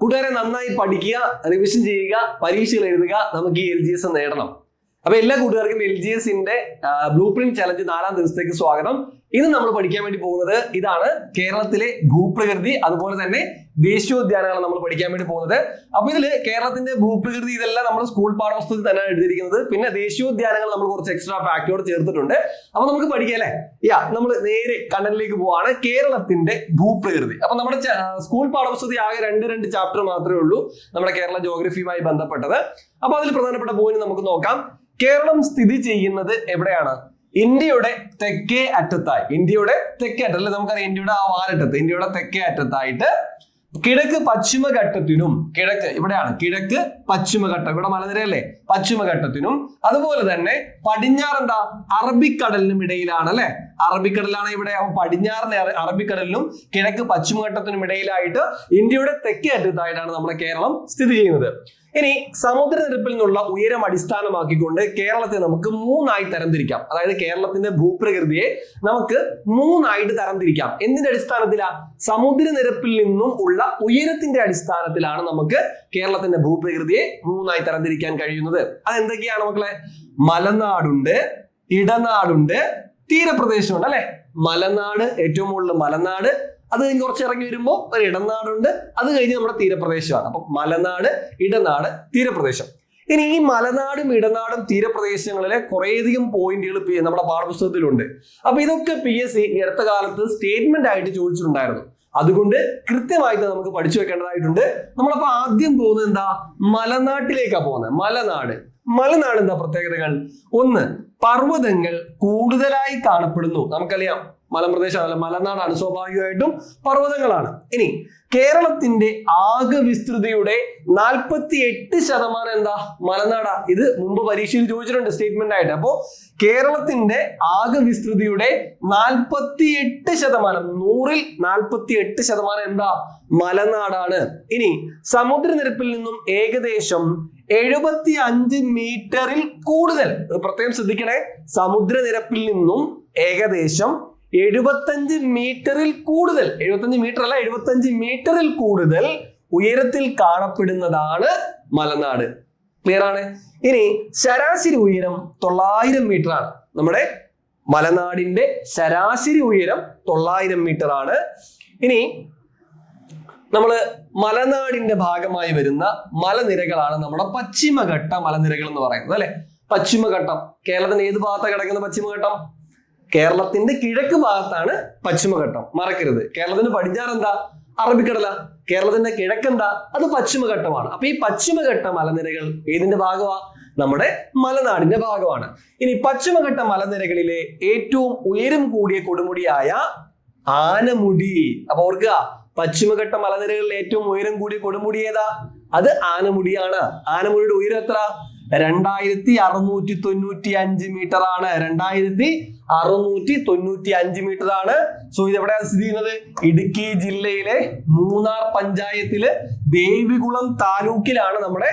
കൂട്ടുകാരെ നന്നായി പഠിക്കുക, റിവിഷൻ ചെയ്യുക, പരീക്ഷകൾ എഴുതുക, നമുക്ക് ഈ LGS നേടണം. അപ്പൊ എല്ലാ കൂട്ടുകാർക്കും LGSന്റെ ബ്ലൂ പ്രിന്റ് ചലഞ്ച് 4ാം ദിവസത്തേക്ക് സ്വാഗതം. ഇന്ന് നമ്മൾ പഠിക്കാൻ വേണ്ടി പോകുന്നത് ഇതാണ്, കേരളത്തിലെ ഭൂപ്രകൃതി അതുപോലെ തന്നെ ദേശീയോദ്യാനങ്ങളാണ് നമ്മൾ പഠിക്കാൻ വേണ്ടി പോകുന്നത്. അപ്പൊ ഇതില് കേരളത്തിന്റെ ഭൂപ്രകൃതി ഇതെല്ലാം നമ്മൾ സ്കൂൾ പാഠപുസ്തകത്തിൽ തന്നെയാണ് എഴുതിയിരിക്കുന്നത്. പിന്നെ ദേശീയോദ്യാനങ്ങൾ നമ്മൾ കുറച്ച് എക്സ്ട്രാ ഫാക്ടോട് ചേർത്തിട്ടുണ്ട്. അപ്പൊ നമുക്ക് പഠിക്കാം അല്ലേ? നമ്മൾ നേരെ കണ്ടന്റിലേക്ക് പോവാണ്. കേരളത്തിന്റെ ഭൂപ്രകൃതി. അപ്പൊ നമ്മുടെ സ്കൂൾ പാഠപുസ്തകത്തിൽ ആകെ രണ്ട് ചാപ്റ്റർ മാത്രമേ ഉള്ളൂ നമ്മുടെ കേരള ജോഗ്രഫിയുമായി ബന്ധപ്പെട്ടത്. അപ്പൊ അതിൽ പ്രധാനപ്പെട്ട പോയിന്റ് നമുക്ക് നോക്കാം. കേരളം സ്ഥിതി ചെയ്യുന്നത് എവിടെയാണ്? ഇന്ത്യയുടെ തെക്കേ അറ്റത്തായി. ഇന്ത്യയുടെ തെക്കേ അറ്റം അല്ലെ, നമുക്കറിയാം ഇന്ത്യയുടെ ആ വാലറ്റത്ത്, ഇന്ത്യയുടെ തെക്കേ അറ്റത്തായിട്ട് കിഴക്ക് പശ്ചിമഘട്ടത്തിനും, കിഴക്ക് ഇവിടെയാണ്, കിഴക്ക് പശ്ചിമഘട്ടം, ഇവിടെ മലനിരയല്ലേ, പശ്ചിമഘട്ടത്തിനും അതുപോലെ തന്നെ പടിഞ്ഞാറ് എന്താ അറബിക്കടലിനും ഇടയിലാണ് അല്ലെ. അറബിക്കടലാണ് ഇവിടെ. പടിഞ്ഞാറിന് അറബിക്കടലിനും കിഴക്ക് പശ്ചിമഘട്ടത്തിനും ഇടയിലായിട്ട് ഇന്ത്യയുടെ തെക്കേ അറ്റത്തായിട്ടാണ് നമ്മുടെ കേരളം സ്ഥിതി ചെയ്യുന്നത്. ഇനി സമുദ്രനിരപ്പിൽ നിന്നുള്ള ഉയരം അടിസ്ഥാനമാക്കിക്കൊണ്ട് കേരളത്തെ നമുക്ക് 3ആയി തരംതിരിക്കാം. അതായത് കേരളത്തിന്റെ ഭൂപ്രകൃതിയെ നമുക്ക് 3ആയിട്ട് തരംതിരിക്കാം. എന്തിന്റെ അടിസ്ഥാനത്തിലാണ്? സമുദ്രനിരപ്പിൽ നിന്നും ഉള്ള ഉയരത്തിന്റെ അടിസ്ഥാനത്തിലാണ് നമുക്ക് കേരളത്തിന്റെ ഭൂപ്രകൃതിയെ 3ആയി തരംതിരിക്കാൻ കഴിയുന്നത്. അതെന്തൊക്കെയാണ് മക്കളെ? മലനാടുണ്ട്, ഇടനാടുണ്ട്, തീരപ്രദേശമുണ്ട് അല്ലെ. മലനാട്, ഏറ്റവും മുകളിൽ മലനാട്, അത് കഴിഞ്ഞ് കുറച്ച് ഇറങ്ങി വരുമ്പോൾ ഒരു ഇടനാടുണ്ട്, അത് കഴിഞ്ഞ് നമ്മുടെ തീരപ്രദേശമാണ്. അപ്പൊ മലനാട്, ഇടനാട്, തീരപ്രദേശം. ഇനി ഈ മലനാടും ഇടനാടും തീരപ്രദേശങ്ങളിലെ കുറേയധികം പോയിന്റുകൾ നമ്മുടെ പാഠപുസ്തകത്തിലുണ്ട്. അപ്പൊ ഇതൊക്കെ PSC ഈ അടുത്ത കാലത്ത് സ്റ്റേറ്റ്മെന്റ് ആയിട്ട് ചോദിച്ചിട്ടുണ്ടായിരുന്നു. അതുകൊണ്ട് കൃത്യമായിട്ട് നമുക്ക് പഠിച്ചു വെക്കേണ്ടതായിട്ടുണ്ട്. നമ്മളപ്പോ ആദ്യം പോകുന്നത് എന്താ? മലനാട്ടിലേക്കാണ് പോകുന്നത്. മലനാട് എന്താ പ്രത്യേകതകൾ? ഒന്ന്, പർവ്വതങ്ങൾ കൂടുതലായി കാണപ്പെടുന്നു. നമുക്കറിയാം മലമ്പ്രദേശമാണ്, മലനാടാണ്, സ്വാഭാവികമായിട്ടും പർവ്വതങ്ങളാണ്. ഇനി കേരളത്തിന്റെ ആകെ വിസ്തൃതിയുടെ 48% എന്താ? മലനാടാ. ഇത് മുമ്പ് പരീക്ഷയിൽ ചോദിച്ചിട്ടുണ്ട് സ്റ്റേറ്റ്മെന്റ് ആയിട്ട്. അപ്പോ കേരളത്തിന്റെ ആകെ വിസ്തൃതിയുടെ 48%, 100ൽ 48% എന്താ? മലനാടാണ്. ഇനി സമുദ്രനിരപ്പിൽ നിന്നും ഏകദേശം 75 മീറ്ററിൽ കൂടുതൽ, പ്രത്യേകം ശ്രദ്ധിക്കണേ, സമുദ്രനിരപ്പിൽ നിന്നും ഏകദേശം 75 മീറ്ററിൽ കൂടുതൽ, 75 മീറ്റർ അല്ല, 75 മീറ്ററിൽ കൂടുതൽ ഉയരത്തിൽ കാണപ്പെടുന്നതാണ് മലനാട്. ക്ലിയർ ആണ്? ഇനി ശരാശരി ഉയരം 900 മീറ്റർ ആണ്. നമ്മുടെ മലനാടിന്റെ ശരാശരി ഉയരം 900 മീറ്റർ ആണ്. ഇനി നമ്മള് മലനാടിന്റെ ഭാഗമായി വരുന്ന മലനിരകളാണ് നമ്മുടെ പശ്ചിമഘട്ട മലനിരകൾ എന്ന് പറയുന്നത് അല്ലെ. പശ്ചിമഘട്ടം കേരളത്തിന്റെ ഏത് ഭാഗത്താണ് കിടക്കുന്ന പശ്ചിമഘട്ടം? കേരളത്തിന്റെ കിഴക്ക് ഭാഗത്താണ് പശ്ചിമഘട്ടം, മറക്കരുത്. കേരളത്തിന്റെ പടിഞ്ഞാറ് എന്താ? അറബിക്കടല. കേരളത്തിന്റെ കിഴക്കെന്താ? അത് പശ്ചിമഘട്ടമാണ്. അപ്പൊ ഈ പശ്ചിമഘട്ട മലനിരകൾ ഏതിന്റെ ഭാഗമാണ്? നമ്മുടെ മലനാടിന്റെ ഭാഗമാണ്. ഇനി പശ്ചിമഘട്ട മലനിരകളിലെ ഏറ്റവും ഉയരം കൂടിയ കൊടുമുടിയായ ആനമുടി. അപ്പൊ ഓർക്കുക, പശ്ചിമഘട്ട മലനിരകളിൽ ഏറ്റവും ഉയരം കൂടിയ കൊടുമുടി ഏതാ? അത് ആനമുടിയാണ്. ആനമുടിയുടെ ഉയരം എത്ര? 2695 മീറ്റർ ആണ്. 2695 മീറ്റർ ആണ്. സോ ഇത് എവിടെയാണ് സ്ഥിതി ചെയ്യുന്നത്? ഇടുക്കി ജില്ലയിലെ മൂന്നാർ പഞ്ചായത്തില് ദേവികുളം താലൂക്കിലാണ് നമ്മുടെ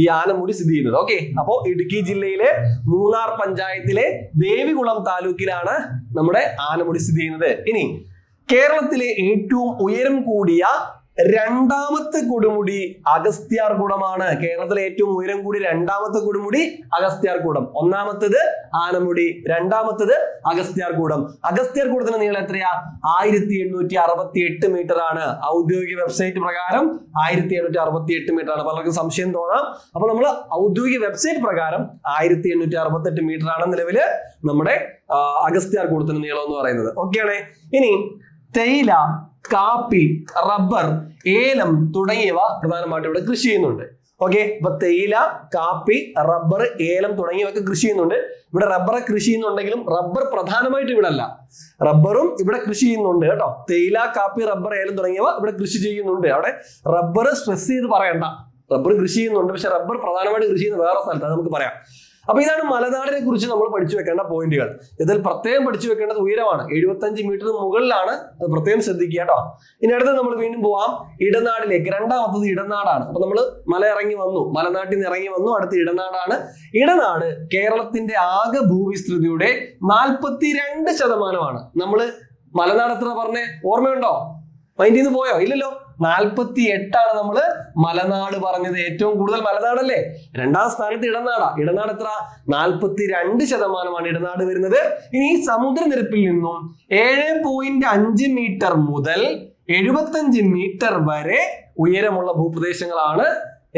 ഈ ആനമുടി സ്ഥിതി ചെയ്യുന്നത്. ഓക്കെ, അപ്പോ ഇടുക്കി ജില്ലയിലെ മൂന്നാർ പഞ്ചായത്തിലെ ദേവികുളം താലൂക്കിലാണ് നമ്മുടെ ആനമുടി സ്ഥിതി ചെയ്യുന്നത്. ഇനി കേരളത്തിലെ ഏറ്റവും ഉയരം കൂടിയ രണ്ടാമത്തെ കൊടുമുടി അഗസ്ത്യാർകൂടമാണ്. കേരളത്തിലെ ഏറ്റവും ഉയരം കൂടി രണ്ടാമത്തെ കൊടുമുടി അഗസ്ത്യാർകൂടം. ഒന്നാമത്തേത് ആനമുടി, രണ്ടാമത്തേത് അഗസ്ത്യാർകൂടം. അഗസ്ത്യാർകൂടത്തിന്റെ നീളം എത്രയാ? 1868 മീറ്റർ ആണ്. ഔദ്യോഗിക വെബ്സൈറ്റ് പ്രകാരം 1868 മീറ്റർ ആണ്. പലർക്കും സംശയം തോന്നാം. അപ്പൊ നമ്മൾ ഔദ്യോഗിക വെബ്സൈറ്റ് പ്രകാരം 1868 മീറ്റർ ആണ് നിലവില് നമ്മുടെ അഗസ്ത്യാർകൂടത്തിന്റെ നീളം എന്ന് പറയുന്നത്. ഓക്കെയാണ്. ഇനി തേയില, കാപ്പി, റബ്ബർ, ഏലം തുടങ്ങിയവ പ്രധാനമായിട്ടും ഇവിടെ കൃഷി ചെയ്യുന്നുണ്ട്. ഓക്കെ, അപ്പൊ തേയില, കാപ്പി, റബ്ബർ, ഏലം തുടങ്ങിയവയൊക്കെ കൃഷി ചെയ്യുന്നുണ്ട്. ഇവിടെ റബ്ബറെ കൃഷി ചെയ്യുന്നുണ്ടെങ്കിലും റബ്ബർ പ്രധാനമായിട്ട് ഇവിടെ അല്ല, റബ്ബറും ഇവിടെ കൃഷി ചെയ്യുന്നുണ്ട് കേട്ടോ. തേയില, കാപ്പി, റബ്ബർ, ഏലം തുടങ്ങിയവ ഇവിടെ കൃഷി ചെയ്യുന്നുണ്ട്. അവിടെ റബ്ബർ സ്ട്രെസ് ചെയ്ത് പറയണ്ട, റബ്ബർ കൃഷി ചെയ്യുന്നുണ്ട്. പക്ഷെ റബ്ബർ പ്രധാനമായിട്ട് കൃഷി ചെയ്യുന്ന വേറെ സ്ഥലത്ത്, അത് നമുക്ക് പറയാം. അപ്പൊ ഇതാണ് മലനാടിനെ കുറിച്ച് നമ്മൾ പഠിച്ചു വെക്കേണ്ട പോയിന്റുകൾ. ഇതിൽ പ്രത്യേകം പഠിച്ചു വെക്കേണ്ടത് ഉയരമാണ്, 75 മീറ്റർ മുകളിലാണ്. അത് പ്രത്യേകം ശ്രദ്ധിക്കുക കേട്ടോ. ഇനി അടുത്ത് നമ്മൾ വീണ്ടും പോവാം ഇടനാടിലേക്ക്. രണ്ടാമത്തത് ഇടനാടാണ്. അപ്പൊ നമ്മൾ മല ഇറങ്ങി വന്നു, മലനാട്ടിൽ നിന്ന് ഇറങ്ങി വന്നു, അടുത്ത് ഇടനാടാണ്. ഇടനാട് കേരളത്തിന്റെ ആകെ ഭൂവിസ്തൃതിയുടെ 42%. നമ്മൾ മലനാട് എത്ര പറഞ്ഞേ? ഓർമ്മയുണ്ടോ? മൈൻഡിൽ നിന്ന് പോയോ? ഇല്ലല്ലോ. 48 നമ്മള് മലനാട് പറഞ്ഞത്. ഏറ്റവും കൂടുതൽ മലനാടല്ലേ? രണ്ടാം സ്ഥാനത്ത് ഇടനാടാ. ഇടനാട് എത്ര? 42% ഇടനാട് വരുന്നത്. ഇനി സമുദ്രനിരപ്പിൽ നിന്നും 7.5 മീറ്റർ മുതൽ 75 മീറ്റർ വരെ ഉയരമുള്ള ഭൂപ്രദേശങ്ങളാണ്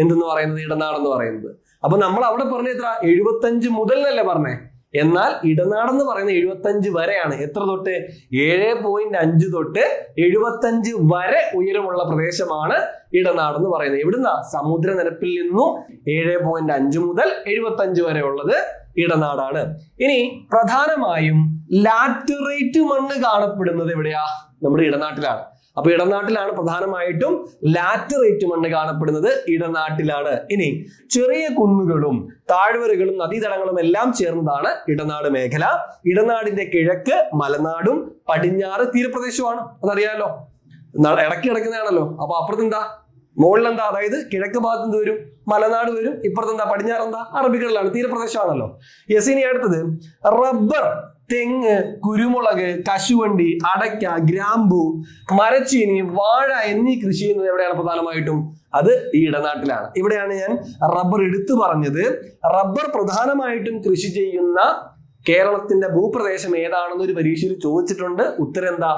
എന്തെന്ന് പറയുന്നത്? ഇടനാട് എന്ന് പറയുന്നത്. അപ്പൊ നമ്മൾ അവിടെ പറഞ്ഞ എത്ര? 75 മുതൽ എന്നല്ലേ പറഞ്ഞേ? എന്നാൽ ഇടനാടെന്ന് പറയുന്നത് 75 വരെയാണ്. എത്ര തൊട്ട്? 7.5 തൊട്ട് 75 വരെ ഉയരമുള്ള പ്രദേശമാണ് ഇടനാട് എന്ന് പറയുന്നത്. എവിടുന്ന? സമുദ്രനിരപ്പിൽ നിന്നും 7.5 മുതൽ 75 വരെ ഉള്ളത് ഇടനാടാണ്. ഇനി പ്രധാനമായും ലാറ്ററൈറ്റ് മണ്ണ് കാണപ്പെടുന്നത് എവിടെയാ? നമ്മുടെ ഇടനാട്ടിലാണ്. അപ്പൊ ഇടനാട്ടിലാണ് പ്രധാനമായിട്ടും ലാറ്ററൈറ്റ് മണ്ണ് കാണപ്പെടുന്നത്. ഇടനാട്ടിലാണ്. ഇനി ചെറിയ കുന്നുകളും താഴ്വരകളും നദീതടങ്ങളും എല്ലാം ചേർന്നതാണ് ഇടനാട് മേഖല. ഇടനാടിന്റെ കിഴക്ക് മലനാടും പടിഞ്ഞാറ് തീരപ്രദേശവുമാണ്. അതറിയാലോ, ഇടയ്ക്ക് കിടക്കുന്നതാണല്ലോ. അപ്പൊ അപ്പുറത്ത് എന്താ? മുകളിലെന്താ? അതായത് കിഴക്ക് ഭാഗത്ത് എന്ത് വരും? മലനാട് വരും. ഇപ്പുറത്ത് എന്താ? പടിഞ്ഞാറ് എന്താ? അറബിക്കടലാണ്, തീരപ്രദേശമാണല്ലോ. യെസ്. ഇനി അടുത്തത് റബ്ബർ, തെങ്ങ്, കുരുമുളക്, കശുവണ്ടി, അടയ്ക്ക, ഗ്രാമ്പു, മരച്ചീനി, വാഴ എന്നീ കൃഷി ചെയ്യുന്നത് എവിടെയാണ് പ്രധാനമായിട്ടും? അത് ഈ ഇടനാട്ടിലാണ്. ഇവിടെയാണ് ഞാൻ റബ്ബർ എടുത്തു പറഞ്ഞത്. റബ്ബർ പ്രധാനമായിട്ടും കൃഷി ചെയ്യുന്ന കേരളത്തിന്റെ ഭൂപ്രദേശം ഏതാണെന്ന് ഒരു പരീക്ഷയിൽ ചോദിച്ചിട്ടുണ്ട്. ഉത്തരം എന്താ?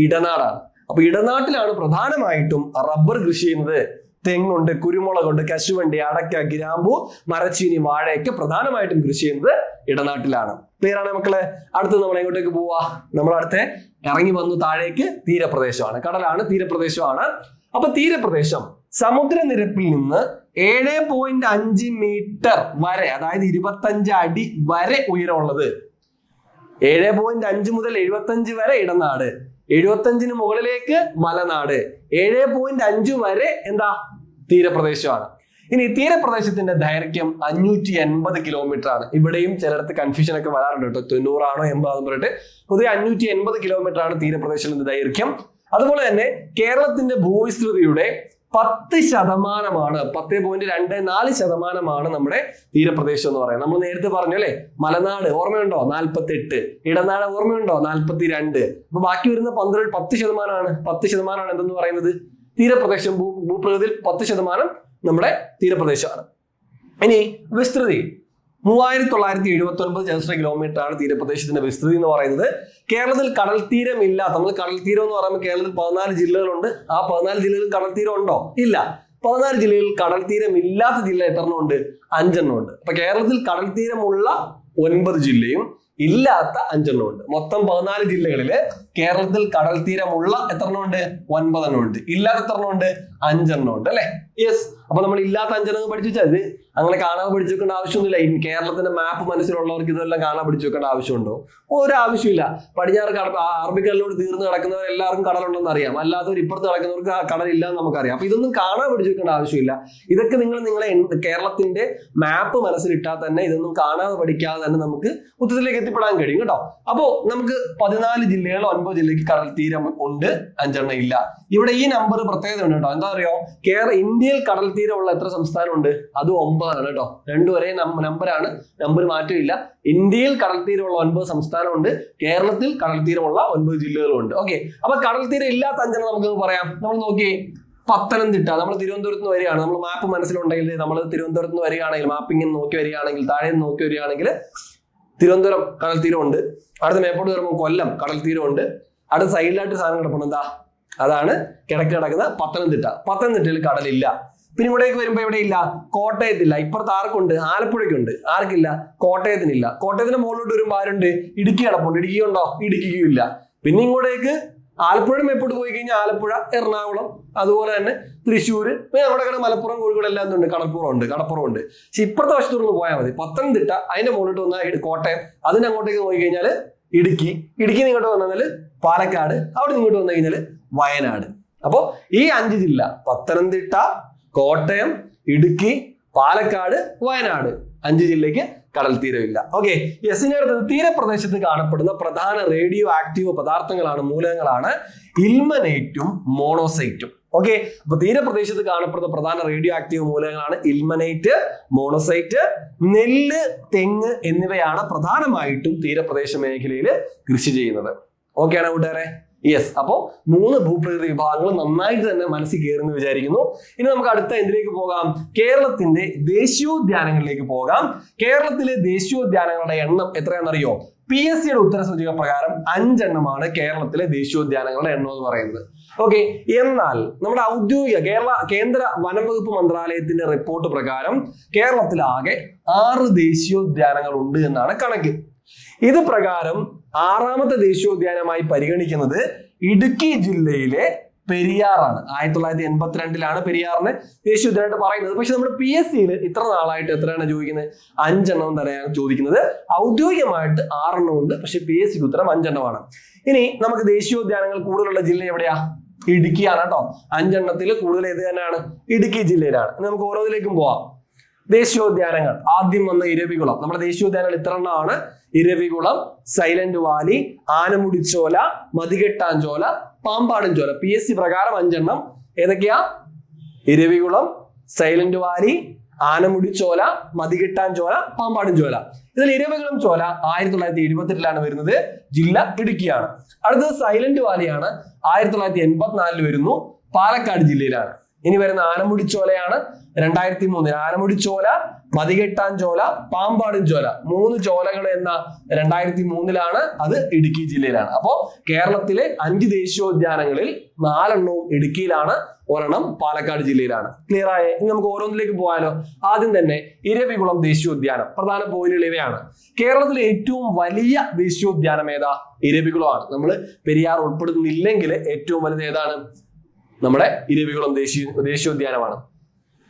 ഇടനാടാണ്. അപ്പൊ ഇടനാട്ടിലാണ് പ്രധാനമായിട്ടും റബ്ബർ കൃഷി ചെയ്യുന്നത്. തെങ്ങുണ്ട്, കുരുമുളകുണ്ട്, കശുവണ്ടി, അടയ്ക്ക, ഗ്രാമ്പു, മരച്ചീനി, വാഴയൊക്കെ പ്രധാനമായിട്ടും കൃഷി ചെയ്യുന്നത് ഇടനാട്ടിലാണ്. ക്ലിയർ ആണ് മക്കളെ? അടുത്ത് നമ്മൾ എങ്ങോട്ടേക്ക് പോവാ? നമ്മൾ അടുത്ത് ഇറങ്ങി വന്നു താഴേക്ക്. തീരപ്രദേശമാണ്, കടലാണ്, തീരപ്രദേശമാണ്. അപ്പൊ തീരപ്രദേശം സമുദ്രനിരപ്പിൽ നിന്ന് 7.5 മീറ്റർ വരെ, അതായത് 25 അടി വരെ ഉയരമുള്ളത്. 7.5 മുതൽ 75 വരെ ഇടനാട്, 75 മുകളിലേക്ക് മലനാട്, 7.5 വരെ എന്താ? തീരപ്രദേശമാണ്. ഇനി തീരപ്രദേശത്തിന്റെ ദൈർഘ്യം 580 കിലോമീറ്റർ ആണ്. ഇവിടെയും ചിലടത്ത് കൺഫ്യൂഷൻ ഒക്കെ വരാറുണ്ട് കേട്ടോ. 90 ആണോ 80 ആണെന്ന് പറഞ്ഞിട്ട്. പൊതുവെ 580 കിലോമീറ്റർ ആണ് തീരപ്രദേശത്തിന്റെ ദൈർഘ്യം. അതുപോലെ തന്നെ കേരളത്തിന്റെ ഭൂവിസ്തൃതിയുടെ 10%, 10.24% നമ്മുടെ തീരപ്രദേശം എന്ന് പറയുന്നത്. നമ്മൾ നേരത്തെ പറഞ്ഞു അല്ലെ, മലനാട് ഓർമ്മയുണ്ടോ? 48, ഇടനാട് ഓർമ്മയുണ്ടോ? 42. അപ്പൊ ബാക്കി വരുന്ന 10% 10% എന്തെന്ന് പറയുന്നത്? തീരപ്രദേശം. ഭൂപ്രകൃതിയിൽ 10% നമ്മുടെ തീരപ്രദേശമാണ്. ഇനി വിസ്തൃതി 3979 ചതുരശ്ര കിലോമീറ്റർ ആണ് തീരപ്രദേശത്തിന്റെ വിസ്തൃതി എന്ന് പറയുന്നത്. കേരളത്തിൽ കടൽ തീരം ഇല്ലാത്ത, നമ്മൾ കടൽ തീരം എന്ന് പറയുമ്പോൾ കേരളത്തിൽ 14 ജില്ലകളുണ്ട്. ആ 14 ജില്ലകളിൽ കടൽ തീരം ഉണ്ടോ? ഇല്ല. 14 ജില്ലകളിൽ കടൽ തീരം ഇല്ലാത്ത ജില്ല എത്രണ്ണം ഉണ്ട്? 5 എണ്ണം ഉണ്ട്. അപ്പൊ കേരളത്തിൽ കടൽ തീരമുള്ള 9 ജില്ലയും ഇല്ലാത്ത 5 എണ്ണം ഉണ്ട്. മൊത്തം 14 ജില്ലകളില് കേരളത്തിൽ കടൽ തീരമുള്ള എത്ര എണ്ണം ഉണ്ട്? 9 എണ്ണം ഉണ്ട്. ഇല്ലാത്ത എത്ര എണ്ണം ഉണ്ട്? 5 എണ്ണം ഉണ്ട് അല്ലെ? യെസ്. അപ്പൊ നമ്മൾ ഇല്ലാത്ത 5 എണ്ണം പഠിച്ചു വെച്ചാൽ ഇത് അങ്ങനെ കാണാൻ പഠിച്ചു വെക്കേണ്ട ആവശ്യമൊന്നുമില്ല. കേരളത്തിന്റെ മാപ്പ് മനസ്സിലുള്ളവർക്ക് ഇതെല്ലാം കാണാൻ പഠിച്ചു വെക്കേണ്ട ആവശ്യമുണ്ടോ? ഒരാവശ്യമില്ല. പടിഞ്ഞാറ് അറബിക്കടലിനോട് തീർന്ന് കിടക്കുന്നവർ എല്ലാവർക്കും കടലുണ്ടെന്ന് അറിയാം. അല്ലാത്തവർ ഇപ്പുറത്ത് കിടക്കുന്നവർക്ക് കടലില്ല എന്ന് നമുക്കറിയാം. അപ്പൊ ഇതൊന്നും കാണാൻ പഠിച്ചു വെക്കേണ്ട ആവശ്യമില്ല. ഇതൊക്കെ നിങ്ങളെ കേരളത്തിന്റെ മാപ്പ് മനസ്സിലിട്ടാൽ തന്നെ ഇതൊന്നും കാണാതെ പഠിക്കാതെ തന്നെ നമുക്ക് ഉത്തരത്തിലേക്ക് എത്തിപ്പെടാൻ കഴിയും കേട്ടോ. അപ്പോ നമുക്ക് 14 ജില്ലകൾ 9 ജില്ലയ്ക്ക് കടൽ തീരം ഉണ്ട്, 5 എണ്ണം ഇല്ല. ഇവിടെ ഈ നമ്പർ പ്രത്യേകത ഉണ്ട് കേട്ടോ. എന്താ അറിയോ? ഇന്ത്യയിൽ കടൽ തീരമുള്ള എത്ര സംസ്ഥാനം ഉണ്ട്? അത് 9 ആണ് കേട്ടോ. 2 ഒരേ നമ്പറാണ്, നമ്പർ മാറ്റമില്ല. ഇന്ത്യയിൽ കടൽ തീരമുള്ള 9 സംസ്ഥാനമുണ്ട്. കേരളത്തിൽ കടൽ തീരമുള്ള 9 ജില്ലകളുണ്ട്. ഓക്കെ. അപ്പൊ കടൽ തീരം ഇല്ലാത്ത 5 എണ്ണം നമുക്ക് പറയാം. നമ്മൾ നോക്കിയേ, പത്തനംതിട്ട, നമ്മൾ തിരുവനന്തപുരത്ത് നിന്ന് വരികയാണ്. നമ്മൾ മാപ്പ് മനസ്സിലുണ്ടെങ്കിൽ, നമ്മൾ തിരുവനന്തപുരത്ത് നിന്ന് വരികയാണെങ്കിൽ, മാപ്പിങ്ങനെ നോക്കി വരികയാണെങ്കിൽ, താഴെ നിന്ന് നോക്കി വരികയാണെങ്കിൽ തിരുവനന്തപുരം കടൽ തീരമുണ്ട്. അടുത്ത മേപ്പോട്ട് വരുമ്പോൾ കൊല്ലം കടൽ തീരമുണ്ട്. അടുത്ത സൈഡിലായിട്ട് സാധനം കിടപ്പുണ്ട്. എന്താ? അതാണ് കിഴക്ക് കിടക്കുന്ന പത്തനംതിട്ട. പത്തനംതിട്ടയിൽ കടലില്ല. പിന്നെ ഇവിടേക്ക് വരുമ്പോ എവിടെ ഇല്ല? കോട്ടയത്തില്ല. ഇപ്പുറത്ത് ആർക്കുണ്ട്? ആലപ്പുഴയ്ക്കുണ്ട്. ആർക്കില്ല? കോട്ടയത്തിനില്ല. കോട്ടയത്തിന് മുകളിലോട്ട് വരുമ്പോൾ ആരുണ്ട്? ഇടുക്കി കിടപ്പുണ്ട്. ഇടുക്കി ഉണ്ടോ? ഇടുക്കിക്കും ഇല്ല. പിന്നെ ഇങ്ങോട്ടേക്ക് ആലപ്പുഴ മേപ്പോട്ട് പോയി കഴിഞ്ഞാൽ ആലപ്പുഴ, എറണാകുളം, അതുപോലെ തന്നെ തൃശ്ശൂർ, പിന്നെ നമ്മുടെ കട മലപ്പുറം, കോഴിക്കോട് എല്ലാം ഉണ്ട്. കടപ്പുറം ഉണ്ട്, കടപ്പുറം ഉണ്ട്. പക്ഷെ ഇപ്പുറത്തെ വശത്തോട്ട് പോയാൽ മതി. പത്തനംതിട്ട, അതിന്റെ മുകളിലോട്ട് വന്നാൽ കോട്ടയം, അതിന് അങ്ങോട്ടേക്ക് പോയി കഴിഞ്ഞാൽ ഇടുക്കി, ഇടുക്കി ഇങ്ങോട്ട് വന്നാൽ പാലക്കാട്, അവിടെ ഇങ്ങോട്ട് വന്നു കഴിഞ്ഞാൽ വയനാട്. അപ്പോ ഈ 5 ജില്ല, പത്തനംതിട്ട, കോട്ടയം, ഇടുക്കി, പാലക്കാട്, വയനാട്, 5 ജില്ലയ്ക്ക് കടൽ തീരമില്ല. ഓക്കെ. യെസിന്റെ അടുത്തത് തീരപ്രദേശത്ത് കാണപ്പെടുന്ന പ്രധാന റേഡിയോ ആക്റ്റീവ് പദാർത്ഥങ്ങളാണ്, മൂലകങ്ങളാണ് ഇൽമനേറ്റും മോണോസൈറ്റും. ഓക്കെ. അപ്പൊ തീരപ്രദേശത്ത് കാണപ്പെടുന്ന പ്രധാന റേഡിയോ ആക്റ്റീവ് മൂലകങ്ങളാണ് ഇൽമനേറ്റ്, മോണോസൈറ്റ്. നെല്ല്, തെങ്ങ് എന്നിവയാണ് പ്രധാനമായിട്ടും തീരപ്രദേശ മേഖലയിൽ കൃഷി ചെയ്യുന്നത്. ഓക്കെ ആണോ കൂട്ടുകാരെ? യെസ്, അപ്പോൾ 3 ഭൂപ്രകൃതി വിഭാഗങ്ങൾ നന്നായിട്ട് തന്നെ മനസ്സിൽ കയറുന്നു വിചാരിക്കുന്നു. ഇനി നമുക്ക് അടുത്ത എന്തിലേക്ക് പോകാം? കേരളത്തിന്റെ ദേശീയോദ്യാനങ്ങളിലേക്ക് പോകാം. കേരളത്തിലെ ദേശീയോദ്യാനങ്ങളുടെ എണ്ണം എത്രയാണെന്നറിയോ? PSCയുടെ ഉത്തരസൂചിക പ്രകാരം 5 എണ്ണമാണ് കേരളത്തിലെ ദേശീയോദ്യാനങ്ങളുടെ എണ്ണം എന്ന് പറയുന്നത്. ഓക്കെ, എന്നാൽ നമ്മുടെ ഔദ്യോഗിക കേന്ദ്ര വനംവകുപ്പ് മന്ത്രാലയത്തിന്റെ റിപ്പോർട്ട് പ്രകാരം കേരളത്തിലാകെ 6 ദേശീയോദ്യാനങ്ങൾ ഉണ്ട് എന്നാണ് കണക്ക്. ഇത് പ്രകാരം 6ാമത്തെ ദേശീയോദ്യാനമായി പരിഗണിക്കുന്നത് ഇടുക്കി ജില്ലയിലെ പെരിയാറാണ്. 1982 പെരിയാറിനെ ദേശീയോദ്യാനമായിട്ട് പറയുന്നത്. പക്ഷെ നമ്മുടെ PSCയിൽ ഇത്ര നാളായിട്ട് എത്രയാണ് ചോദിക്കുന്നത്? 5 എണ്ണം തന്നെയാണ് ചോദിക്കുന്നത്. ഔദ്യോഗികമായിട്ട് 6 എണ്ണം ഉണ്ട്, പക്ഷെ PSCക്ക് ഉത്തരം 5 എണ്ണമാണ്. ഇനി നമുക്ക് ദേശീയോദ്യാനങ്ങൾ കൂടുതലുള്ള ജില്ല എവിടെയാ? ഇടുക്കിയാണ് കേട്ടോ. 5 എണ്ണത്തിൽ കൂടുതൽ ഏത് തന്നെയാണ്? ഇടുക്കി ജില്ലയിലാണ്. നമുക്ക് ഓരോന്നിലേക്കും പോവാം. ദേശീയോദ്യാനങ്ങൾ ആദ്യം വന്ന ഇരവികുളം. നമ്മുടെ ദേശീയോദ്യാനങ്ങൾ ഇത്ര എണ്ണമാണ്: Eravikulam, silent valley, Anamudichola, Mathikettanchola, Pambadumchola. PSC പ്രകാരം 5 എണ്ണം. ഏതൊക്കെയാ? Eravikulam, silent valley, Anamudichola, Mathikettanchola, Pambadumchola. ഇതിൽ ഇരവികുളം ചോല 1978 വരുന്നത്. ജില്ല ഇടുക്കിയാണ്. അടുത്തത് സൈലന്റ് വാലിയാണ്. 1984 വരുന്നു, പാലക്കാട് ജില്ലയിലാണ്. ഇനി വരുന്ന ആനമുടിച്ചോലയാണ് 2003. ആനമുടിച്ചോല, മതികെട്ടാഞ്ചോല, പാമ്പാടുംചോല, 3 ചോലകൾ എന്ന 2003 അത് ഇടുക്കി ജില്ലയിലാണ്. അപ്പോ കേരളത്തിലെ 5 ദേശീയോദ്യാനങ്ങളിൽ 4 എണ്ണവും ഇടുക്കിയിലാണ്, 1 എണ്ണം പാലക്കാട് ജില്ലയിലാണ്. ക്ലിയർ ആയേ? ഇനി നമുക്ക് ഓരോന്നിലേക്ക് പോകാനോ? ആദ്യം തന്നെ ഇരവികുളം ദേശീയോദ്യാനം. പ്രധാന പോയിന്റുകൾ ഇവയാണ്. കേരളത്തിലെ ഏറ്റവും വലിയ ദേശീയോദ്യാനം ഏതാ? ഇരവികുളമാണ്. നമ്മൾ പെരിയാർ ഉൾപ്പെടുന്നില്ലെങ്കിൽ ഏറ്റവും വലുത് ഏതാണ്? നമ്മുടെ ഇരവികുളം ദേശീയോദ്യാനമാണ്.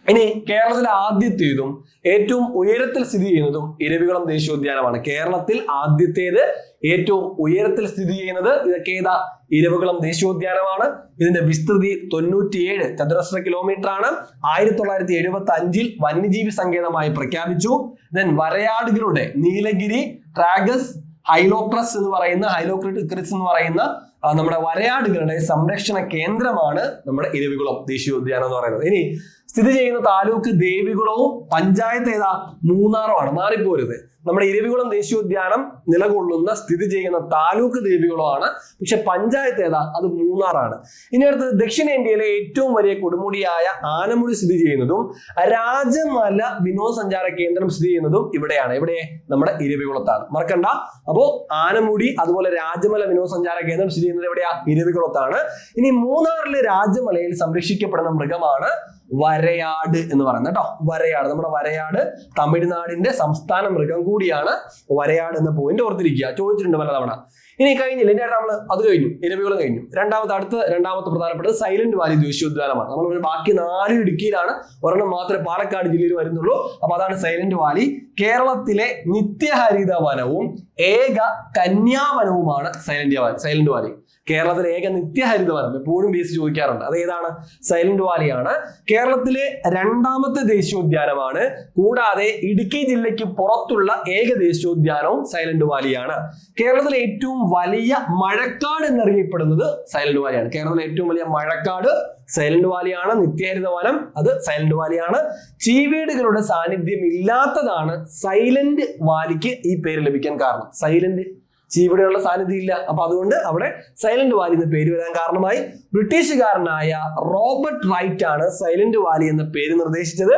ഇനി കേരളത്തിലെ ആദ്യത്തേതും ഏറ്റവും ഉയരത്തിൽ സ്ഥിതി ചെയ്യുന്നതും ഇരവികുളം ദേശീയോദ്യാനമാണ്. കേരളത്തിൽ ആദ്യത്തേത് ഏറ്റവും ഉയരത്തിൽ സ്ഥിതി ചെയ്യുന്നത് ഇതൊക്കെ ഏതാ? ഇരവികുളം ദേശീയോദ്യാനമാണ്. ഇതിന്റെ വിസ്തൃതി 97 ചതുരശ്ര കിലോമീറ്റർ ആണ്. 1975 വന്യജീവി സങ്കേതമായി പ്രഖ്യാപിച്ചു. ദെൻ വരയാടുകളുടെ നീലഗിരി ട്രാഗസ് ഹൈലോക്രിസ് എന്ന് പറയുന്ന നമ്മുടെ വരയാടുകളുടെ സംരക്ഷണ കേന്ദ്രമാണ് നമ്മുടെ ഇരവികുളം ദേശീയോദ്യാനം എന്ന് പറയുന്നത്. ഇനി സ്ഥിതി ചെയ്യുന്ന താലൂക്ക് ദേവികുളവും പഞ്ചായത്ത് ഏതാ? മൂന്നാറുമാണ്. മാറിപ്പോരുത്. നമ്മുടെ ഇരവികുളം ദേശീയോദ്യാനം നിലകൊള്ളുന്ന സ്ഥിതി ചെയ്യുന്ന താലൂക്ക് ദേവികുളമാണ്, പക്ഷെ പഞ്ചായത്ത് ഏതാ? അത് മൂന്നാറാണ്. ഇനി അടുത്തത് ദക്ഷിണേന്ത്യയിലെ ഏറ്റവും വലിയ കൊടുമുടിയായ ആനമുടി സ്ഥിതി ചെയ്യുന്നതും രാജമല വിനോദസഞ്ചാര കേന്ദ്രം സ്ഥിതി ചെയ്യുന്നതും ഇവിടെയാണ്. എവിടെ? നമ്മുടെ ഇരവികുളത്താണ്. മറക്കണ്ട. അപ്പോ ആനമുടി അതുപോലെ രാജമല വിനോദസഞ്ചാര കേന്ദ്രം സ്ഥിതി ചെയ്യുന്നത് എവിടെയാ? ഇരവികുളത്താണ്. ഇനി മൂന്നാറിലെ രാജമലയിൽ സംരക്ഷിക്കപ്പെടുന്ന മൃഗമാണ് വരയാട് എന്ന് പറയുന്നത് കേട്ടോ. വരയാട്, നമ്മുടെ വരയാട് തമിഴ്നാടിന്റെ സംസ്ഥാന മൃഗം കൂടിയാണ് വരയാട് എന്ന പോയിന്റ് ഓർത്തിരിക്കുക. ചോദിച്ചിട്ടുണ്ട് പലതവണ. ഇനി കഴിഞ്ഞില്ല, ഇതിന്റെ നമ്മൾ അത് കഴിഞ്ഞു, ഇരവികുളം കഴിഞ്ഞു. രണ്ടാമത്തെ പ്രധാനപ്പെട്ടത് സൈലന്റ് വാലി ദേശീയോദ്യാനമാണ്. നമ്മൾ ബാക്കി 4 ഇടുക്കിയിലാണ്, 1 എണ്ണം മാത്രമേ പാലക്കാട് ജില്ലയിൽ വരുന്നുള്ളൂ. അപ്പൊ അതാണ് സൈലന്റ് വാലി. കേരളത്തിലെ നിത്യഹരിത വനവും ഏക കന്യാവനവുമാണ് സൈലന്റ് വാലി. കേരളത്തിലെ ഏക നിത്യഹരിത വനം എപ്പോഴും BSc ചോദിക്കാറുണ്ട്. അത് ഏതാണ്? സൈലന്റ് വാലിയാണ്. കേരളത്തിലെ 2ാമത്തെ ദേശീയോദ്യാനമാണ്. കൂടാതെ ഇടുക്കി ജില്ലയ്ക്ക് പുറത്തുള്ള ഏക ദേശീയോദ്യാനവും സൈലന്റ് വാലിയാണ്. കേരളത്തിലെ ഏറ്റവും വലിയ മഴക്കാട് എന്നറിയപ്പെടുന്നത് സൈലന്റ് വാലിയാണ്. കേരളത്തിലെ ഏറ്റവും വലിയ മഴക്കാട് സൈലന്റ് വാലിയാണ്. നിത്യഹരിത വനം അത് സൈലന്റ് വാലിയാണ്. ചീവീടുകളുടെ സാന്നിധ്യം ഇല്ലാത്തതാണ് സൈലന്റ് വാലിക്ക് ഈ പേര് ലഭിക്കാൻ കാരണം. ചീവീടുകളുടെ സാന്നിധ്യം ഇല്ല, അപ്പൊ അതുകൊണ്ട് അവിടെ സൈലന്റ് വാലി എന്ന പേര് വരാൻ കാരണമായി. ബ്രിട്ടീഷുകാരനായ റോബർട്ട് റൈറ്റ് ആണ് സൈലന്റ് വാലി എന്ന പേര് നിർദ്ദേശിച്ചത്.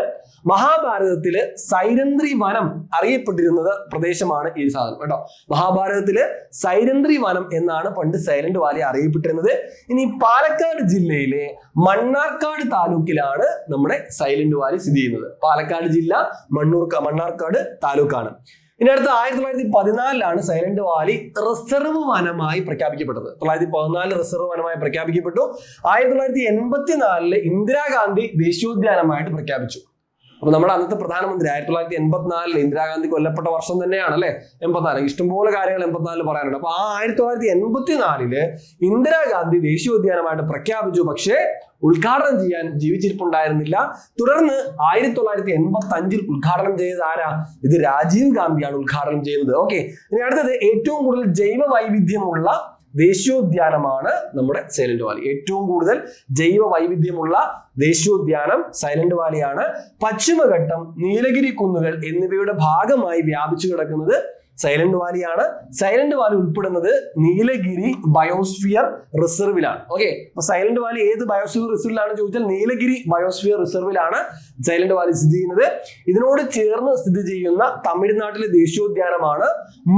മഹാഭാരതത്തില് സൈരന്ധ്രി വനം അറിയപ്പെട്ടിരുന്നത് പ്രദേശമാണ് ഈ സാധനം കേട്ടോ. മഹാഭാരതത്തില് സൈരന്ധ്രി വനം എന്നാണ് പണ്ട് സൈലന്റ് വാലി അറിയപ്പെട്ടിരുന്നത്. ഇനി പാലക്കാട് ജില്ലയിലെ മണ്ണാർക്കാട് താലൂക്കിലാണ് നമ്മുടെ സൈലന്റ് വാലി സ്ഥിതി ചെയ്യുന്നത്. പാലക്കാട് ജില്ല മണ്ണാർക്കാട് താലൂക്കാണ്. ഇനി അടുത്ത 1914 സൈലന്റ് വാലി റിസർവ് വനമായി പ്രഖ്യാപിക്കപ്പെട്ടത്. 1914 റിസർവ് വനമായി പ്രഖ്യാപിക്കപ്പെട്ടു. 1984 ഇന്ദിരാഗാന്ധി ദേശീയോദ്യാനമായിട്ട് പ്രഖ്യാപിച്ചു. അപ്പൊ നമ്മുടെ അന്നത്തെ പ്രധാനമന്ത്രി 1984 ഇന്ദിരാഗാന്ധി കൊല്ലപ്പെട്ട വർഷം തന്നെയാണ് അല്ലെ? 84. ഇഷ്ടംപോലെ കാര്യങ്ങൾ 84 പറയാനുണ്ട്. അപ്പൊ ആ 1984 ഇന്ദിരാഗാന്ധി ദേശീയോദ്യാനമായിട്ട് പ്രഖ്യാപിച്ചു. പക്ഷേ ഉദ്ഘാടനം ചെയ്യാൻ ജീവിച്ചിരിപ്പുണ്ടായിരുന്നില്ല. തുടർന്ന് 1985 ഉദ്ഘാടനം ചെയ്തത് ആരാ? ഇത് രാജീവ് ഗാന്ധിയാണ് ഉദ്ഘാടനം ചെയ്യുന്നത്. ഓക്കെ. ഇനി അടുത്തത് ഏറ്റവും കൂടുതൽ ജൈവ വൈവിധ്യമുള്ള ദേശീയോദ്യാനമാണ് നമ്മുടെ സൈലന്റ് വാലി. ഏറ്റവും കൂടുതൽ ജൈവ വൈവിധ്യമുള്ള ദേശീയോദ്യാനം സൈലന്റ് വാലിയാണ്. പശ്ചിമഘട്ടം, നീലഗിരി കുന്നുകൾ എന്നിവയുടെ ഭാഗമായി വ്യാപിച്ചു കിടക്കുന്നത് സൈലന്റ് വാലിയാണ്. സൈലന്റ് വാലി ഉൾപ്പെടുന്നത് നീലഗിരി ബയോസ്ഫിയർ റിസർവിലാണ്. ഓക്കെ, അപ്പൊ സൈലന്റ് വാലി ഏത് ബയോസ്ഫിയർ റിസർവിലാണ് ചോദിച്ചാൽ നീലഗിരി ബയോസ്ഫിയർ റിസർവിലാണ് സൈലന്റ് വാലി സ്ഥിതി ചെയ്യുന്നത്. ഇതിനോട് ചേർന്ന് സ്ഥിതി ചെയ്യുന്ന തമിഴ്നാട്ടിലെ ദേശീയോദ്യാനമാണ്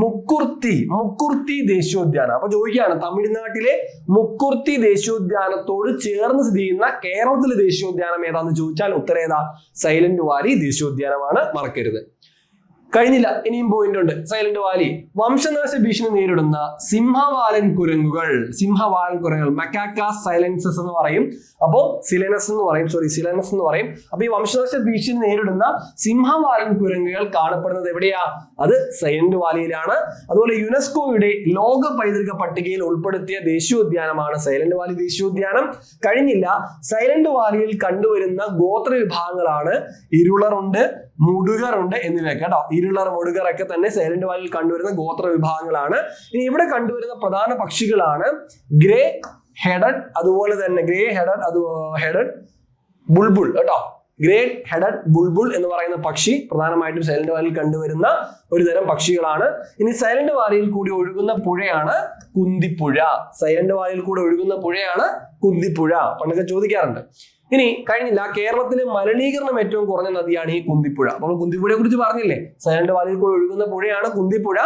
മുക്കുർത്തി ദേശീയോദ്യാനം. അപ്പൊ ചോദിക്കുകയാണ്, തമിഴ്നാട്ടിലെ മുക്കുർത്തി ദേശീയോദ്യാനത്തോട് ചേർന്ന് സ്ഥിതി ചെയ്യുന്ന കേരളത്തിലെ ദേശീയോദ്യാനം ഏതാന്ന് ചോദിച്ചാൽ ഉത്തരം ഏതാ? സൈലന്റ് വാലി ദേശീയോദ്യാനമാണ്. മറക്കരുത്. കഴിഞ്ഞില്ല, ഇനിയും പോയിന്റ് ഉണ്ട്. സൈലന്റ് വാലി വംശനാശ ഭീഷണി നേരിടുന്ന സിംഹവാലൻ കുരങ്ങുകൾ മക്കാക്കാസ് സൈലൻസസ് എന്ന് പറയും. അപ്പോ സിലനസ് എന്ന് പറയും. അപ്പൊ ഈ വംശനാശ ഭീഷണി നേരിടുന്ന സിംഹവാലൻ കുരങ്ങുകൾ കാണപ്പെടുന്നത് എവിടെയാ? അത് സൈലന്റ് വാലിയിലാണ്. അതുപോലെ യുനെസ്കോയുടെ ലോക പൈതൃക പട്ടികയിൽ ഉൾപ്പെടുത്തിയ ദേശീയോദ്യാനമാണ് സൈലന്റ് വാലി ദേശീയോദ്യാനം. കഴിഞ്ഞില്ല, സൈലന്റ് വാലിയിൽ കണ്ടുവരുന്ന ഗോത്ര വിഭാഗങ്ങളാണ് ഇരുളറുണ്ട്, മുടുകറുണ്ട് എന്നിവയൊക്കെ കേട്ടോ. ഇരുളർ, മുടുകർ ഒക്കെ തന്നെ സൈലന്റ് വാലിയിൽ കണ്ടുവരുന്ന ഗോത്ര വിഭാഗങ്ങളാണ്. ഇനി ഇവിടെ കണ്ടുവരുന്ന പ്രധാന പക്ഷികളാണ് ഗ്രേ ഹെഡഡ്, അതുപോലെ തന്നെ ഹെഡഡ് ബുൾബുൾ കേട്ടോ. ഗ്രേറ്റ് ഹെഡഡ് ബുൾബുൾ എന്ന് പറയുന്ന പക്ഷി പ്രധാനമായിട്ടും സൈലന്റ് വാലിയിൽ കണ്ടുവരുന്ന ഒരു തരം പക്ഷികളാണ്. ഇനി സൈലന്റ് വാലിയിൽ കൂടി ഒഴുകുന്ന പുഴയാണ് കുന്തിപ്പുഴ. പണ്ടൊക്കെ ചോദിക്കാറുണ്ട്. ഇനി കഴിഞ്ഞില്ല, കേരളത്തിലെ മലിനീകരണം ഏറ്റവും കുറഞ്ഞ നദിയാണ് ഈ കുന്തിപ്പുഴ. അപ്പോൾ കുന്തിപ്പുഴയെ കുറിച്ച് പറഞ്ഞില്ലേ, സൈലന്റ് വാലിയിൽ കൂടെ ഒഴുകുന്ന പുഴയാണ് കുന്തിപ്പുഴ.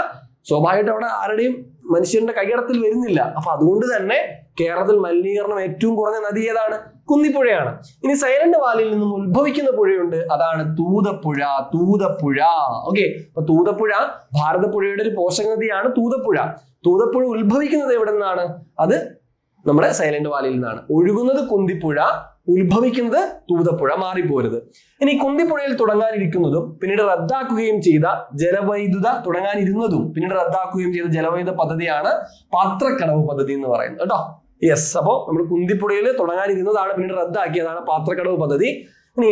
സ്വാഭാവികമായിട്ട് അവിടെ ആരുടെയും മനുഷ്യന്റെ കൈകടത്തിൽ വരുന്നില്ല. അപ്പൊ അതുകൊണ്ട് തന്നെ കേരളത്തിൽ മലിനീകരണം ഏറ്റവും കുറഞ്ഞ നദി ഏതാണ്? കുന്തിപ്പുഴയാണ്. ഇനി സൈലന്റ് വാലിയിൽ നിന്നും ഉത്ഭവിക്കുന്ന പുഴയുണ്ട്, അതാണ് തൂതപ്പുഴ. ഓക്കെ, അപ്പൊ തൂതപ്പുഴ ഭാരതപ്പുഴയുടെ ഒരു പോഷക നദിയാണ് തൂതപ്പുഴ. തൂതപ്പുഴ ഉത്ഭവിക്കുന്നത് എവിടെ നിന്നാണ്? അത് നമ്മുടെ സൈലന്റ് വാലിയിൽ നിന്നാണ്. ഒഴുകുന്നത് കുന്തിപ്പുഴ, ഉത്ഭവിക്കുന്നത് തൂതപ്പുഴ, മാറിപ്പോരുത്. ഇനി കുന്തിപ്പുഴയിൽ തുടങ്ങാനിരിക്കുന്നതും പിന്നീട് റദ്ദാക്കുകയും ചെയ്ത ജലവൈദ്യുത പദ്ധതിയാണ് പാത്രക്കടവ് പദ്ധതി എന്ന് പറയുന്നത് കേട്ടോ. യെസ്, അപ്പോൾ നമ്മൾ കുന്തിപ്പുഴയിൽ തുടങ്ങാനിരുന്നതാണ്, പിന്നീട് റദ്ദാക്കിയതാണ് പാത്രക്കടവ് പദ്ധതി. ഇനി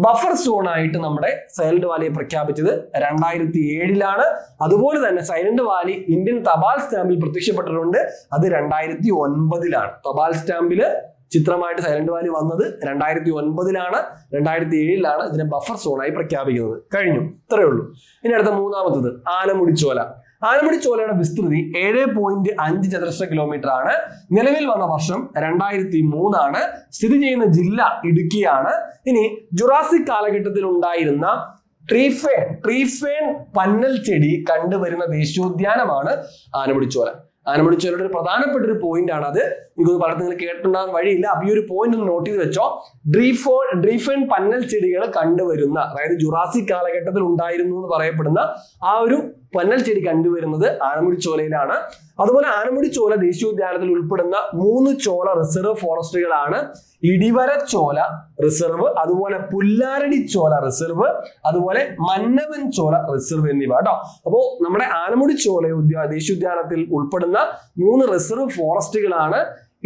ബഫർ സോൺ ആയിട്ട് നമ്മുടെ സൈലന്റ് വാലിയെ പ്രഖ്യാപിച്ചത് 2007 അതുപോലെ തന്നെ സൈലന്റ് വാലി ഇന്ത്യൻ തപാൽ സ്റ്റാമ്പിൽ പ്രത്യക്ഷപ്പെട്ടിട്ടുണ്ട്, അത് 2009 തപാൽ സ്റ്റാമ്പില് ചിത്രമായിട്ട് സൈലന്റ് വാലി വന്നത് 2009 2007 ഇതിനെ ബഫർ സോണായി പ്രഖ്യാപിക്കുന്നത്. കഴിഞ്ഞു, ഇത്രയേ ഉള്ളൂ. ഇനി അടുത്ത മൂന്നാമത്തത് ആനമുടിച്ചോല. ആനമുടിച്ചോലയുടെ വിസ്തൃതി 7.5 ചതുരശ്ര കിലോമീറ്റർ ആണ്. നിലവിൽ വന്ന വർഷം 2003. സ്ഥിതി ചെയ്യുന്ന ജില്ല ഇടുക്കിയാണ്. ഇനി ജുറാസിക് കാലഘട്ടത്തിൽ ഉണ്ടായിരുന്ന ട്രീഫേൺ പന്നൽ ചെടി കണ്ടുവരുന്ന ദേശീയോദ്യാനമാണ് ആനമുടിച്ചോല. ആനമുടിച്ചോലയുടെ ഒരു പ്രധാനപ്പെട്ട ഒരു പോയിന്റ് ആണ് അത്. എനിക്കൊന്ന് പലർക്കും നിങ്ങൾ കേട്ടിട്ടുണ്ടാകാൻ വഴിയില്ല. അപ്പൊ ഈ ഒരു പോയിന്റ് ഒന്ന് നോട്ട് ചെയ്ത് വെച്ചോ. ഡ്രീഫേൺ പന്നൽ ചെടികൾ കണ്ടുവരുന്ന, അതായത് ജുറാസിക് കാലഘട്ടത്തിൽ ഉണ്ടായിരുന്നു എന്ന് പറയപ്പെടുന്ന ആ ഒരു പന്നൽ ചെടി കണ്ടുവരുന്നത് ആനമുടിച്ചോലയിലാണ്. അതുപോലെ ആനമുടിച്ചോല ദേശീയോദ്യാനത്തിൽ ഉൾപ്പെടുന്ന 3 ചോല റിസർവ് ഫോറസ്റ്റുകളാണ് ഇടിവരച്ചോല റിസർവ്, അതുപോലെ പുല്ലാരടിച്ചോല റിസർവ്, അതുപോലെ മന്നവൻ ചോല റിസർവ് എന്നിവ കേട്ടോ. അപ്പോ നമ്മുടെ ആനമുടിച്ചോല ദേശീയോദ്യാനത്തിൽ ഉൾപ്പെടുന്ന 3 റിസർവ് ഫോറസ്റ്റുകളാണ്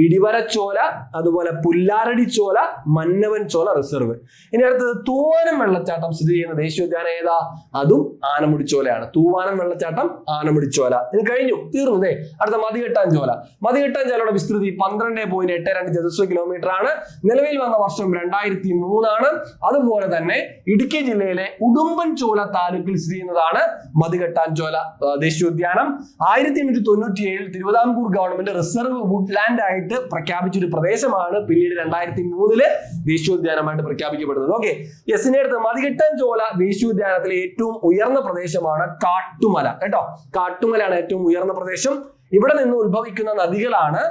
ഇടിവരച്ചോല, അതുപോലെ പുല്ലാരടിച്ചോല, മന്നവൻ ചോല റിസർവ്. ഇനി അടുത്തത് തൂവാനം വെള്ളച്ചാട്ടം സ്ഥിതി ചെയ്യുന്ന ദേശീയോദ്യാനം ഏതാ? അതും ആനമുടിച്ചോലയാണ്. തൂവാനം വെള്ളച്ചാട്ടം ആനമുടിച്ചോല. ഇനി കഴിഞ്ഞു, തീർന്നതേ. അടുത്ത മതികെട്ടാഞ്ചോല. മതികെട്ടാഞ്ചോലയുടെ വിസ്തൃതി 12.82 ചതുരശ്ര കിലോമീറ്റർ ആണ്. നിലവിൽ വന്ന വർഷം 2003. അതുപോലെ തന്നെ ഇടുക്കി ജില്ലയിലെ ഉടുമ്പൻചോല താലൂക്കിൽ സ്ഥിതി ചെയ്യുന്നതാണ് മതികെട്ടാഞ്ചോല ദേശീയോദ്യാനം. 1897 തിരുവിതാംകൂർ ഗവൺമെന്റ് റിസർവ് വുഡ്ലാൻഡ് ആയിട്ട് പ്രഖ്യാപിച്ച ഒരു പ്രദേശമാണ് പിന്നീട് 2003 ദേശീയോദ്യാനമായിട്ട് പ്രഖ്യാപിക്കപ്പെടുന്നത്. ഓക്കെ, യെസിന്റെ അടുത്ത് മതികെട്ടാഞ്ചോല ദേശീയോദ്യാനത്തിലെ ഏറ്റവും ഉയർന്ന പ്രദേശമാണ് കാട്ടുമല കേട്ടോ. കാട്ടുമലയാണ് ഏറ്റവും ഉയർന്ന പ്രദേശം. ഇവിടെ നിന്ന് ഉത്ഭവിക്കുന്ന നദികളാണ്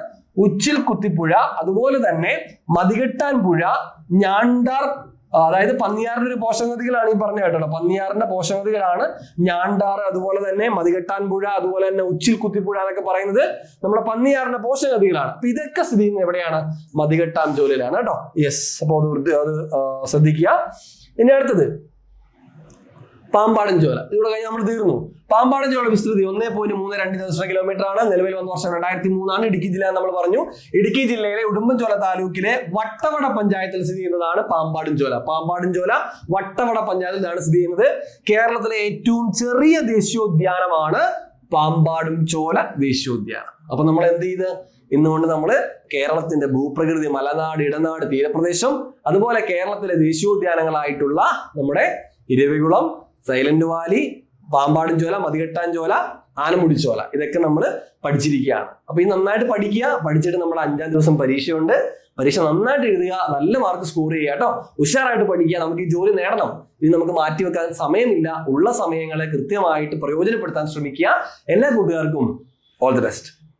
ഉച്ചിൽ കുത്തിപ്പുഴ, അതുപോലെ തന്നെ മതികെട്ടാൻ പുഴ, ഞാണ്ടാർ, അതായത് പന്നിയാറിന്റെ ഒരു പോഷക നദികളാണ് ഈ പറഞ്ഞ കേട്ടോ. പന്നിയാറിന്റെ പോഷക നദികളാണ് ഞാണ്ടാർ, അതുപോലെ തന്നെ മതികെട്ടാൻ പുഴ, അതുപോലെ തന്നെ ഉച്ചിൽ കുത്തിപ്പുഴ എന്നൊക്കെ പറയുന്നത് നമ്മുടെ പന്നിയാറിന്റെ പോഷക നദികളാണ്. അപ്പൊ ഇതൊക്കെ സ്ഥിതി ചെയ്യുന്നത് എവിടെയാണ്? മതികെട്ടാഞ്ചോലയിലാണ് കേട്ടോ. യെസ്, അപ്പൊ അത് ശ്രദ്ധിക്കുക. ഇനി അടുത്തത് പാമ്പാടൻ ചോല. ഇവിടെ കഴിഞ്ഞ് നമ്മൾ തീർന്നു. പാമ്പാടൻ ചോല വിസ്തൃതി 1.32 ചതുരശ്ര കിലോമീറ്റർ ആണ്. നിലവിൽ വന്ന വർഷം 2003. ഇടുക്കി ജില്ല നമ്മൾ പറഞ്ഞു. ഇടുക്കി ജില്ലയിലെ ഉടുമ്പൻചോല താലൂക്കിലെ വട്ടവട പഞ്ചായത്തിൽ സ്ഥിതി ചെയ്യുന്നതാണ് പാമ്പാടൻ ചോല. പാമ്പാടൻ ചോല വട്ടവട പഞ്ചായത്തിലാണ് സ്ഥിതി ചെയ്യുന്നത്. കേരളത്തിലെ ഏറ്റവും ചെറിയ ദേശീയോദ്യാനമാണ് പാമ്പാടും ചോല ദേശീയോദ്യാനം. അപ്പൊ നമ്മൾ എന്ത് ചെയ്ത് ഇന്നുകൊണ്ട് നമ്മൾ കേരളത്തിന്റെ ഭൂപ്രകൃതി, മലനാട്, ഇടനാട്, തീരപ്രദേശം, അതുപോലെ കേരളത്തിലെ ദേശീയോദ്യാനങ്ങളായിട്ടുള്ള നമ്മുടെ ഇരവികുളം, സൈലന്റ് വാലി, പാമ്പാടുംചോല, മതികെട്ടാഞ്ചോല, ആനമുടിച്ചോല, ഇതൊക്കെ നമ്മൾ പഠിച്ചിരിക്കുകയാണ്. അപ്പൊ ഇത് നന്നായിട്ട് പഠിക്കുക. പഠിച്ചിട്ട് നമ്മൾ 5-ാം ദിവസം പരീക്ഷയുണ്ട്. പരീക്ഷ നന്നായിട്ട് എഴുതുക, നല്ല മാർക്ക് സ്കോർ ചെയ്യുക കേട്ടോ. ഉഷാറായിട്ട് പഠിക്കുക. നമുക്ക് ഈ ജോലി നേടണം. ഇത് നമുക്ക് മാറ്റിവെക്കാൻ സമയമില്ല. ഉള്ള സമയങ്ങളെ കൃത്യമായിട്ട് പ്രയോജനപ്പെടുത്താൻ ശ്രമിക്കുക. എല്ലാ കൂട്ടുകാർക്കും ഓൾ ദി ബെസ്റ്റ്.